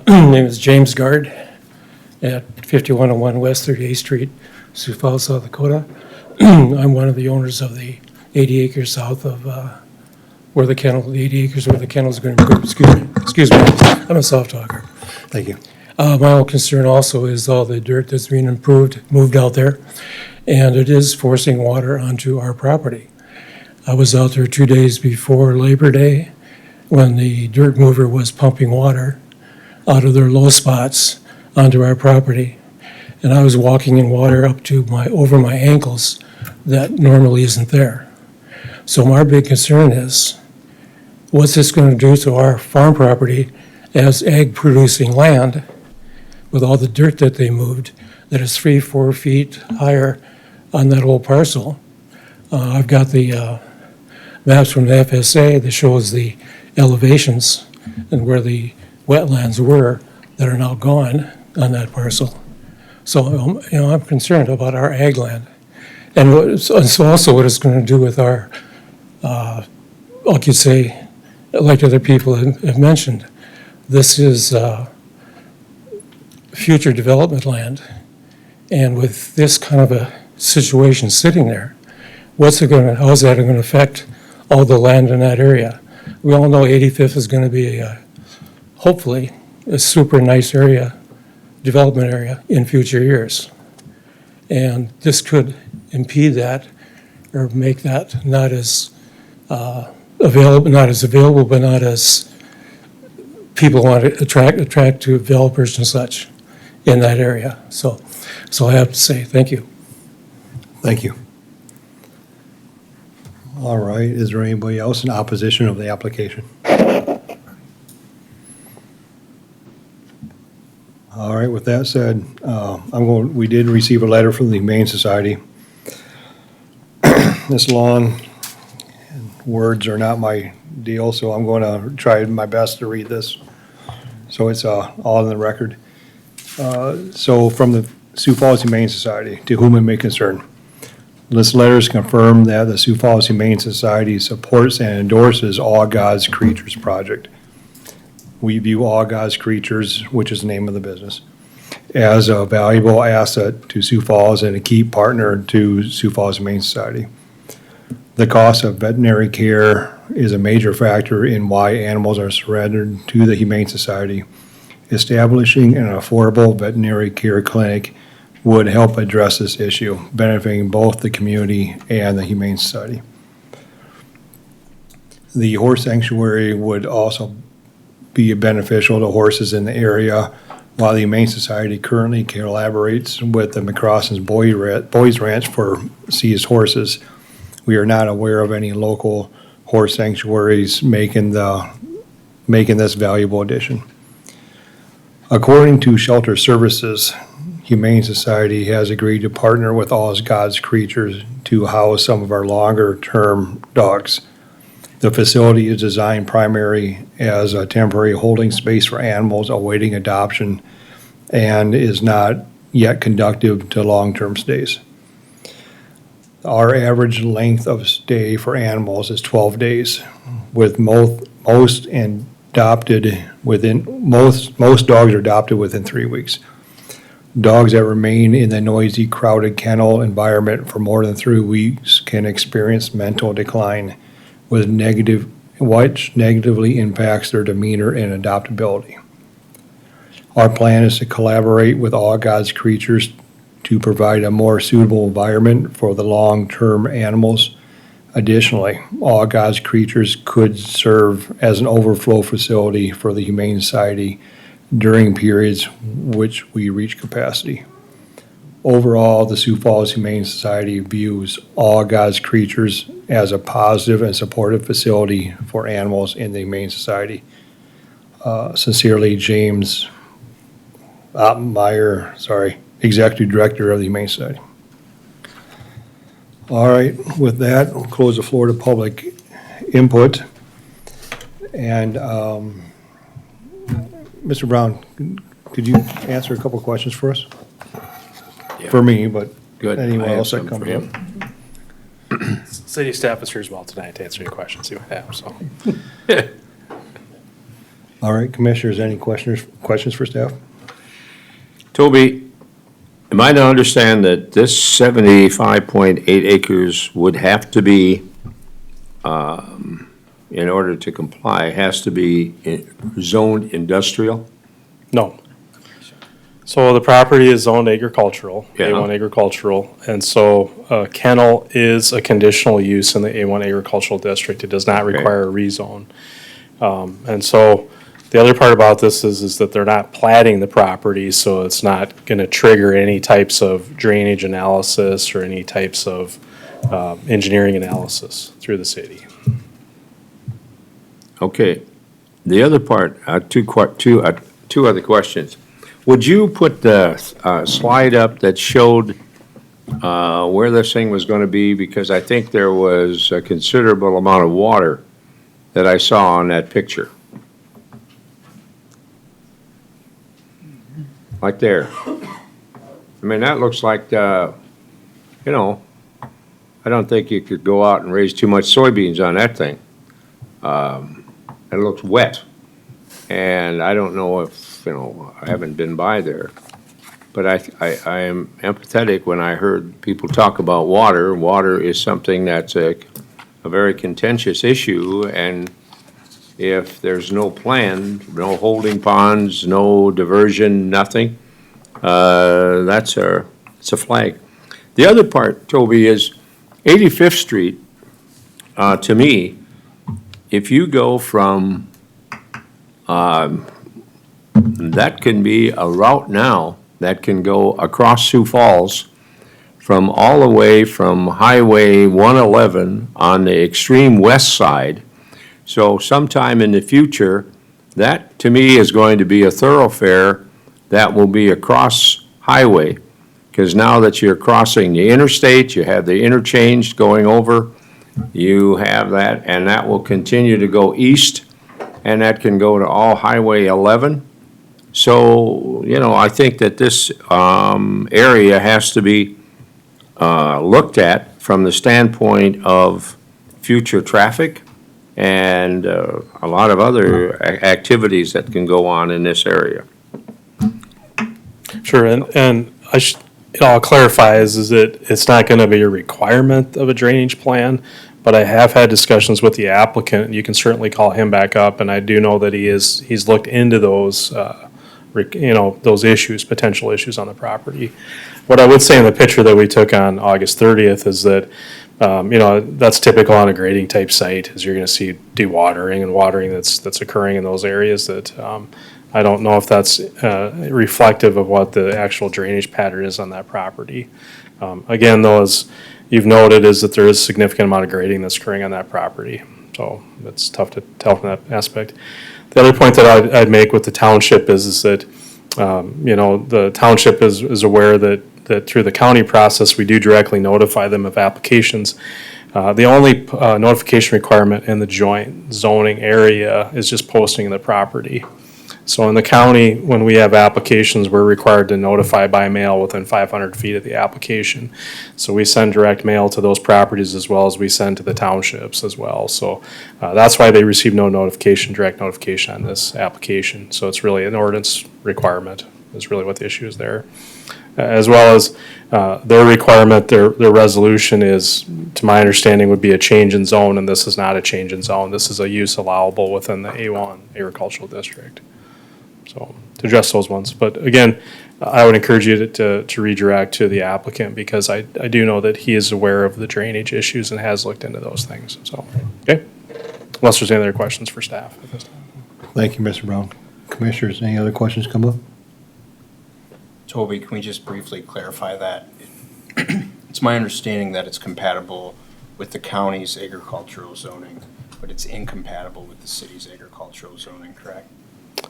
Name is James Guard at 5101 West 38th Street, Sioux Falls, South Dakota. I'm one of the owners of the 80 acres south of where the 80 acres where the kennel is going to be. Excuse me, I'm a soft talker. Thank you. My own concern also is all the dirt that's being moved out there, and it is forcing water onto our property. I was out there 2 days before Labor Day when the dirt mover was pumping water out of their low spots onto our property. And I was walking in water up to over my ankles that normally isn't there. So our big concern is, what's this going to do to our farm property as ag producing land with all the dirt that they moved that is 3-4 feet higher on that whole parcel? I've got the maps from the FSA that shows the elevations and where the wetlands were that are now gone on that parcel. So, I'm concerned about our ag land. And so also what it's going to do with our, like you say, like other people have mentioned, this is future development land. And with this kind of a situation sitting there, how is that going to affect all the land in that area? We all know 85th is going to be hopefully a super nice area, development area in future years. And this could impede that or make that not as available, but not as people want to attract to developers and such in that area. So I have to say, thank you. Thank you. All right, is there anybody else in opposition of the application? All right, with that said, we did receive a letter from the Humane Society. It's long, and words are not my deal, so I'm going to try my best to read this. So it's all in the record. So from the Sioux Falls Humane Society, to whom it may concern. This letter is confirmed that the Sioux Falls Humane Society supports and endorses All God's Creatures project. We view All God's Creatures, which is the name of the business, as a valuable asset to Sioux Falls and a key partner to Sioux Falls Humane Society. The cost of veterinary care is a major factor in why animals are surrendered to the Humane Society. Establishing an affordable veterinary care clinic would help address this issue, benefiting both the community and the Humane Society. The horse sanctuary would also be beneficial to horses in the area, while the Humane Society currently collaborates with the McCrossen's Boys Ranch for seized horses. We are not aware of any local horse sanctuaries making this valuable addition. According to Shelter Services, Humane Society has agreed to partner with All God's Creatures to house some of our longer-term dogs. The facility is designed primarily as a temporary holding space for animals awaiting adoption and is not yet conducive to long-term stays. Our average length of stay for animals is 12 days, with most dogs are adopted within 3 weeks. Dogs that remain in the noisy, crowded kennel environment for more than 3 weeks can experience mental decline, which negatively impacts their demeanor and adaptability. Our plan is to collaborate with All God's Creatures to provide a more suitable environment for the long-term animals. Additionally, All God's Creatures could serve as an overflow facility for the Humane Society during periods which we reach capacity. Overall, the Sioux Falls Humane Society views All God's Creatures as a positive and supportive facility for animals in the Humane Society. Sincerely, James Oppenmeyer, Executive Director of the Humane Society. All right, with that, we'll close the floor to public input. And Mr. Brown, could you answer a couple of questions for us? For me, but Good. anyone I have else that some comes for up? you. City staff is here as well tonight to answer any questions you might have, so. All right, Commissioners, any questions for staff? Toby, am I to understand that this 75.8 acres would have to be, in order to comply, has to be zoned industrial? No. So the property is zoned agricultural, Yeah. A1 agricultural, and so kennel is a conditional use in the A1 agricultural district. It does not Okay. require a rezone. And so the other part about this is that they're not platting the property, so it's not gonna trigger any types of drainage analysis or any types of engineering analysis through the city. Okay. The other part, two other questions. Would you put the slide up that showed where this thing was going to be? Because I think there was a considerable amount of water that I saw on that picture. Like there. I mean, that looks like, I don't think you could go out and raise too much soybeans on that thing. It looks wet. And I don't know if, I haven't been by there. But I am empathetic when I heard people talk about water. Water is something that's a very contentious issue, and if there's no plan, no holding ponds, no diversion, nothing, it's a flag. The other part, Toby, is 85th Street, to me, if you go from, that can be a route now that can go across Sioux Falls from all the way from Highway 111 on the extreme west side. So sometime in the future, that to me is going to be a thoroughfare that will be a cross highway. Because now that you're crossing the interstate, you have the interchange going over, you have that, and that will continue to go east, and that can go to all Highway 11. So, I think that this area has to be looked at from the standpoint of future traffic and a lot of other activities that can go on in this area. Sure, and I'll clarify is that it's not gonna be a requirement of a drainage plan, but I have had discussions with the applicant, and you can certainly call him back up, and I do know that he's looked into those, those issues, potential issues on the property. What I would say in the picture that we took on August 30th is that, that's typical on a grading type site, is you're gonna see dewatering and watering that's occurring in those areas that, I don't know if that's reflective of what the actual drainage pattern is on that property. Again, though, as you've noted, is that there is a significant amount of grading that's occurring on that property. So it's tough to tell from that aspect. The other point that I'd make with the township is that The township is aware that through the county process, we do directly notify them of applications. The only notification requirement in the joint zoning area is just posting the property. So in the county, when we have applications, we're required to notify by mail within 500 feet of the application. So we send direct mail to those properties as well as we send to the townships as well. So that's why they receive no notification, direct notification on this application. So it's really an ordinance requirement is really what the issue is there. As well as their requirement, their resolution is, to my understanding, would be a change in zone, and this is not a change in zone. This is a use allowable within the A1 agricultural district. So to address those ones. But again, I would encourage you to redirect to the applicant because I do know that he is aware of the drainage issues and has looked into those things. So, okay. Unless there's any other questions for staff at this time. Thank you, Mr. Brown. Commissioners, any other questions come up? Toby, can we just briefly clarify that? It's my understanding that it's compatible with the county's agricultural zoning, but it's incompatible with the city's agricultural zoning, correct?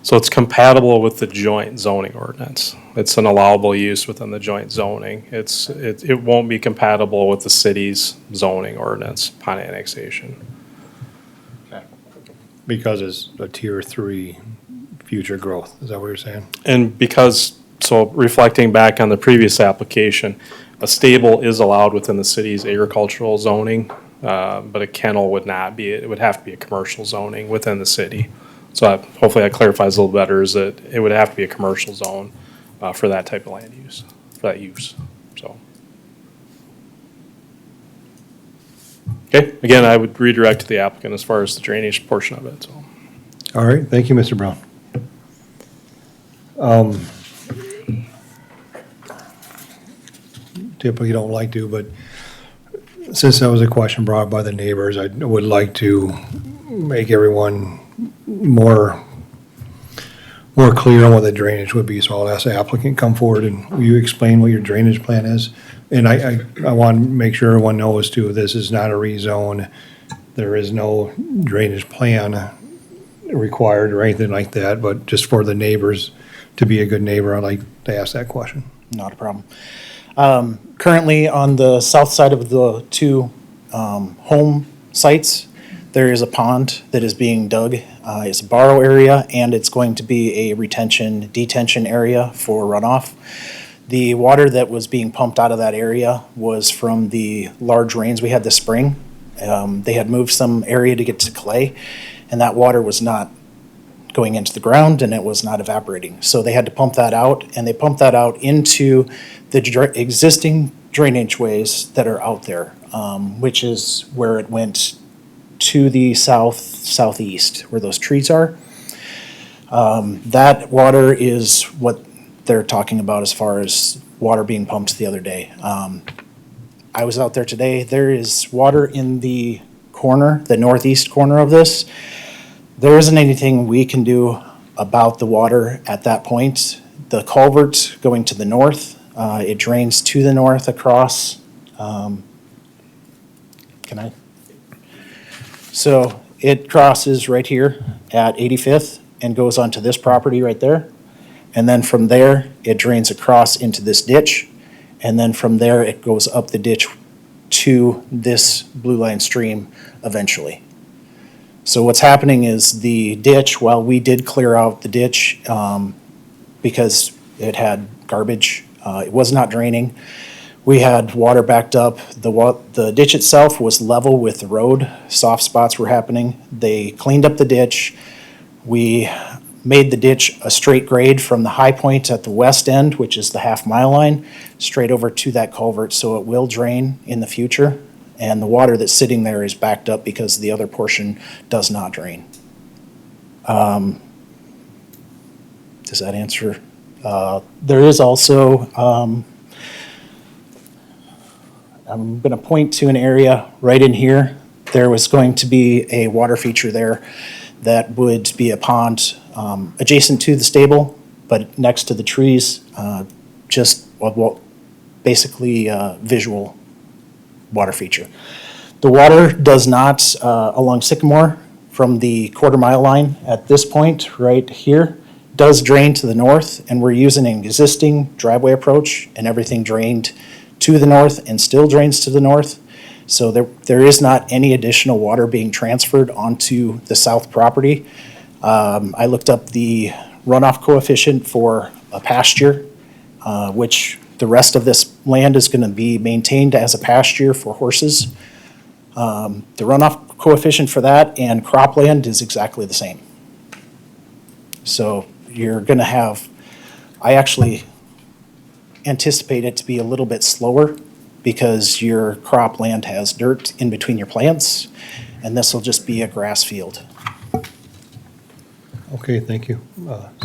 So it's compatible with the joint zoning ordinance. It's an allowable use within the joint zoning. It won't be compatible with the city's zoning ordinance upon annexation. Okay. Because it's a tier 3 future growth. Is that what you're saying? And because, so reflecting back on the previous application, a stable is allowed within the city's agricultural zoning, but a kennel would not be. It would have to be a commercial zoning within the city. So hopefully that clarifies a little better, is that it would have to be a commercial zone for that type of land use, for that use, so. Okay, again, I would redirect to the applicant as far as the drainage portion of it, so. All right, thank you, Mr. Brown. Typically you don't like to, but since that was a question brought by the neighbors, I would like to make everyone more clear on what the drainage would be. So I'll ask the applicant come forward and will you explain what your drainage plan is? And I want to make sure everyone knows too, this is not a rezone. There is no drainage plan required or anything like that, but just for the neighbors to be a good neighbor, I'd like to ask that question. Not a problem. Currently, on the south side of the two home sites, there is a pond that is being dug. It's a borrow area, and it's going to be a detention area for runoff. The water that was being pumped out of that area was from the large rains we had this spring. They had moved some area to get to clay, and that water was not going into the ground, and it was not evaporating. So they had to pump that out, and they pumped that out into the existing drainage ways that are out there, which is where it went to the southeast, where those trees are. That water is what they're talking about as far as water being pumped the other day. I was out there today. There is water in the corner, the northeast corner of this. There isn't anything we can do about the water at that point. The culvert going to the north, it drains to the north across. So it crosses right here at 85th and goes onto this property right there. And then from there, it drains across into this ditch. And then from there, it goes up the ditch to this blue line stream eventually. So what's happening is the ditch, while we did clear out the ditch because it had garbage, it was not draining. We had water backed up. The ditch itself was level with the road. Soft spots were happening. They cleaned up the ditch. We made the ditch a straight grade from the high point at the west end, which is the half-mile line, straight over to that culvert, so it will drain in the future. And the water that's sitting there is backed up because the other portion does not drain. Does that answer? There is also, I'm going to point to an area right in here. There was going to be a water feature there that would be a pond adjacent to the stable, but next to the trees, just basically visual water feature. The water does not, along Sycamore, from the quarter-mile line at this point right here, does drain to the north, and we're using an existing driveway approach, and everything drained to the north and still drains to the north. So there is not any additional water being transferred onto the south property. I looked up the runoff coefficient for a pasture, which the rest of this land is going to be maintained as a pasture for horses. The runoff coefficient for that and cropland is exactly the same. So you're going to have, I actually anticipate it to be a little bit slower because your cropland has dirt in between your plants, and this will just be a grass field. Okay, thank you.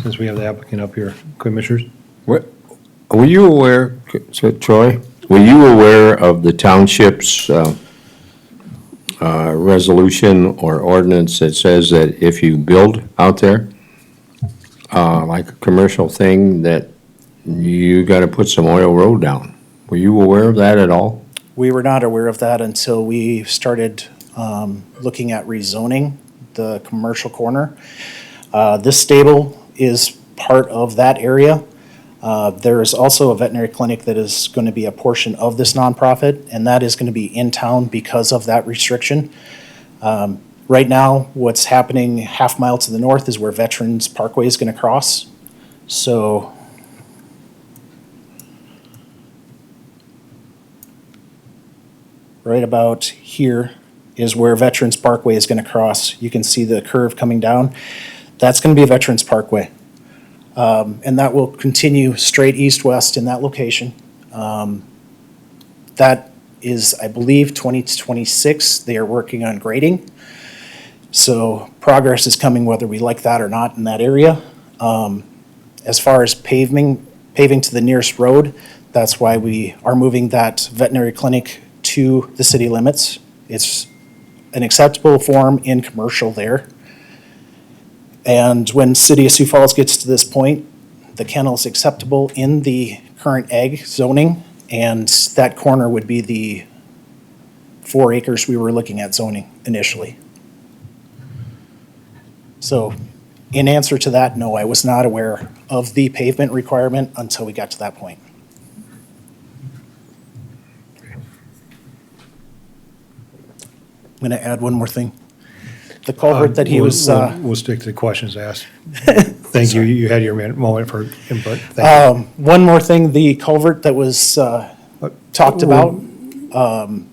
Since we have the applicant up here, Commissioners? Were you aware, so Troy, were you aware of the township's resolution or ordinance that says that if you build out there, like a commercial thing, that you gotta put some oil road down? Were you aware of that at all? We were not aware of that until we started looking at rezoning the commercial corner. This stable is part of that area. There is also a veterinary clinic that is going to be a portion of this nonprofit, and that is going to be in town because of that restriction. Right now, what's happening half mile to the north is where Veterans Parkway is going to cross. So right about here is where Veterans Parkway is going to cross. You can see the curve coming down. That's going to be a Veterans Parkway. And that will continue straight east-west in that location. That is, I believe, 2026. They are working on grading. So progress is coming whether we like that or not in that area. As far as paving to the nearest road, that's why we are moving that veterinary clinic to the city limits. It's an acceptable form in commercial there. And when City of Sioux Falls gets to this point, the kennel is acceptable in the current ag zoning, and that corner would be the 4 acres we were looking at zoning initially. So in answer to that, no, I was not aware of the pavement requirement until we got to that point. I'm going to add one more thing. The culvert that he was. We'll stick to the questions asked. Thank you. You had your moment for input. Thank you. One more thing, the culvert that was talked about,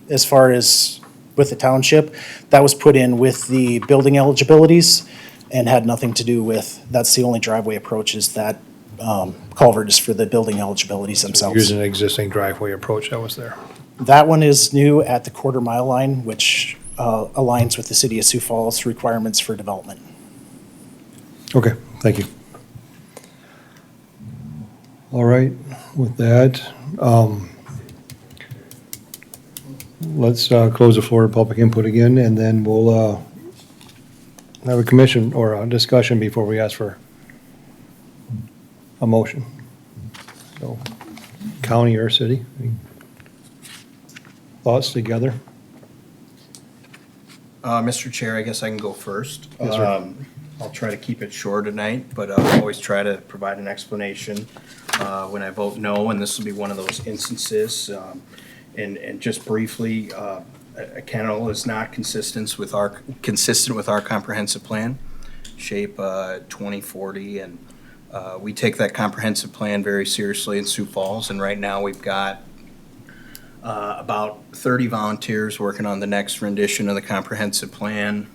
as far as with the township, that was put in with the building eligibilities and had nothing to do with, that's the only driveway approach is that culvert is for the building eligibilities themselves. Using an existing driveway approach that was there. That one is new at the quarter-mile line, which aligns with the City of Sioux Falls requirements for development. Okay, thank you. All right, with that, let's close the floor to public input again, and then we'll have a commission or a discussion before we ask for a motion. So, county or city? Any thoughts together? Mr. Chair, I guess I can go first. Yes, sir. I'll try to keep it short tonight, but I'll always try to provide an explanation when I vote no, and this will be one of those instances. And just briefly, a kennel is not consistent with our comprehensive plan, SHAPE 2040, and we take that comprehensive plan very seriously in Sioux Falls, and right now we've got about 30 volunteers working on the next rendition of the comprehensive plan.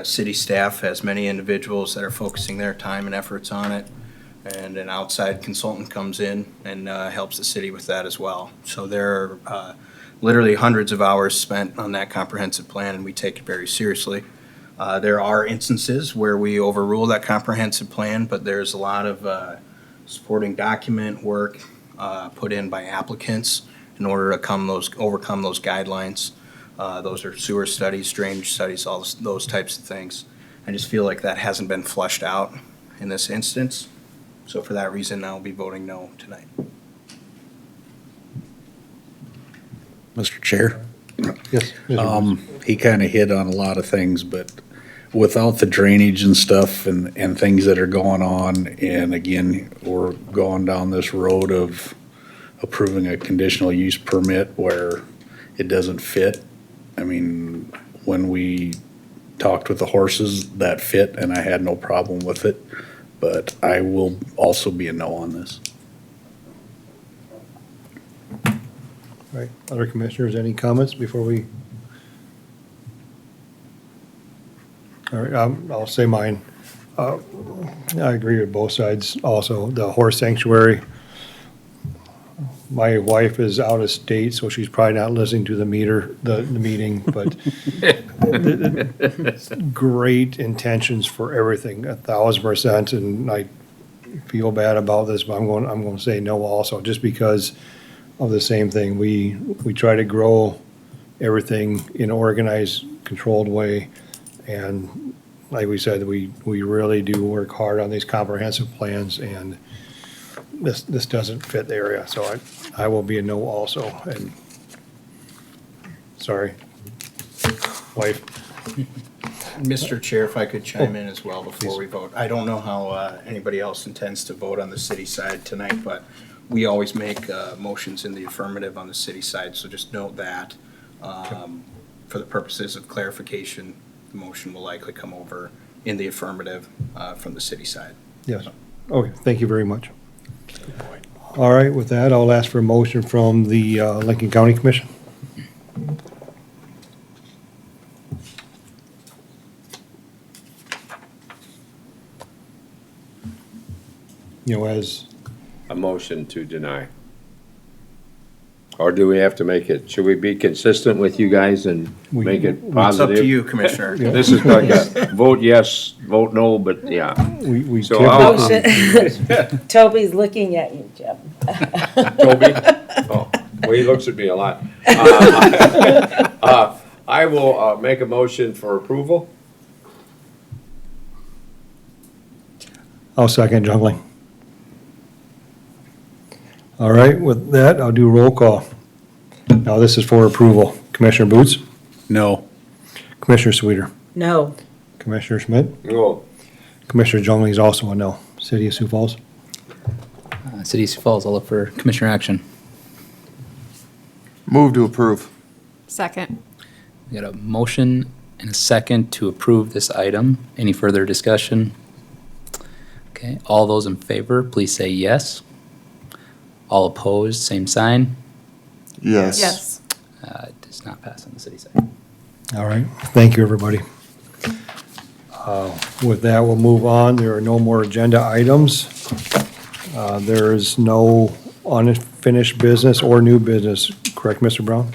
City staff has many individuals that are focusing their time and efforts on it, and an outside consultant comes in and helps the city with that as well. So there are literally hundreds of hours spent on that comprehensive plan, and we take it very seriously. There are instances where we overrule that comprehensive plan, but there's a lot of supporting document work put in by applicants in order to overcome those guidelines. Those are sewer studies, drainage studies, all those types of things. I just feel like that hasn't been flushed out in this instance. So for that reason, I'll be voting no tonight. Mr. Chair? Yes. He kind of hit on a lot of things, but without the drainage and stuff and things that are going on, and again, we're going down this road of approving a conditional use permit where it doesn't fit. I mean, when we talked with the horses, that fit, and I had no problem with it, but I will also be a no on this. Right, other commissioners, any comments before we? All right, I'll say mine. I agree with both sides also. The horse sanctuary, my wife is out of state, so she's probably not listening to the meeting, but great intentions for everything, 1,000%, and I feel bad about this, but I'm going to say no also, just because of the same thing. We try to grow everything in an organized, controlled way, and like we said, we really do work hard on these comprehensive plans, and this doesn't fit the area, so I will be a no also, and sorry, wife. Mr. Chair, if I could chime in as well before we vote. I don't know how anybody else intends to vote on the city side tonight, but we always make motions in the affirmative on the city side, so just note that. For the purposes of clarification, the motion will likely come over in the affirmative from the city side. Yes, okay, thank you very much. All right, with that, I'll ask for a motion from the Lincoln County Commission. You know, as, A motion to deny. Or do we have to make it, should we be consistent with you guys and make it It's positive? up to you, Commissioner. This is like a vote yes, vote no, but yeah. we So I'll- Motion. Toby's looking at you, Jim. Toby? Oh, well, he looks at me a lot. I will make a motion for approval. I'll second Jungling. All right, with that, I'll do roll call. Now, this is for approval. Commissioner Boots, No. Commissioner Sweeter, No. Commissioner Schmidt, No. Commissioner Jungling is also a no. City of Sioux Falls. City of Sioux Falls, I'll look for commissioner action. Move to approve. Second. We got a motion and a second to approve this item. Any further discussion? Okay, all those in favor, please say yes. All opposed, same sign. Yes. Yes. It does not pass on the city side. All right, thank you, everybody. With that, we'll move on. There are no more agenda items. There is no unfinished business or new business, correct, Mr. Brown?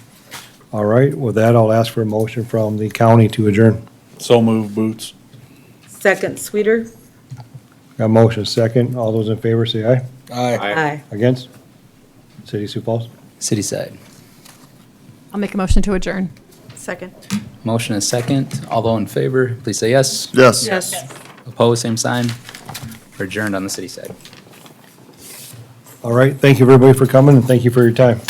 All right, with that, I'll ask for a motion from the county to adjourn. So move, Boots. Second, Sweeter? Got a motion, second. All those in favor say aye. Aye. Against? City of Sioux Falls? City side. I'll make a motion to adjourn. Second. Motion and second. All those in favor, please say yes. Yes. Yes. Opposed, same sign. We're adjourned on the city side. All right, thank you, everybody, for coming, and thank you for your time.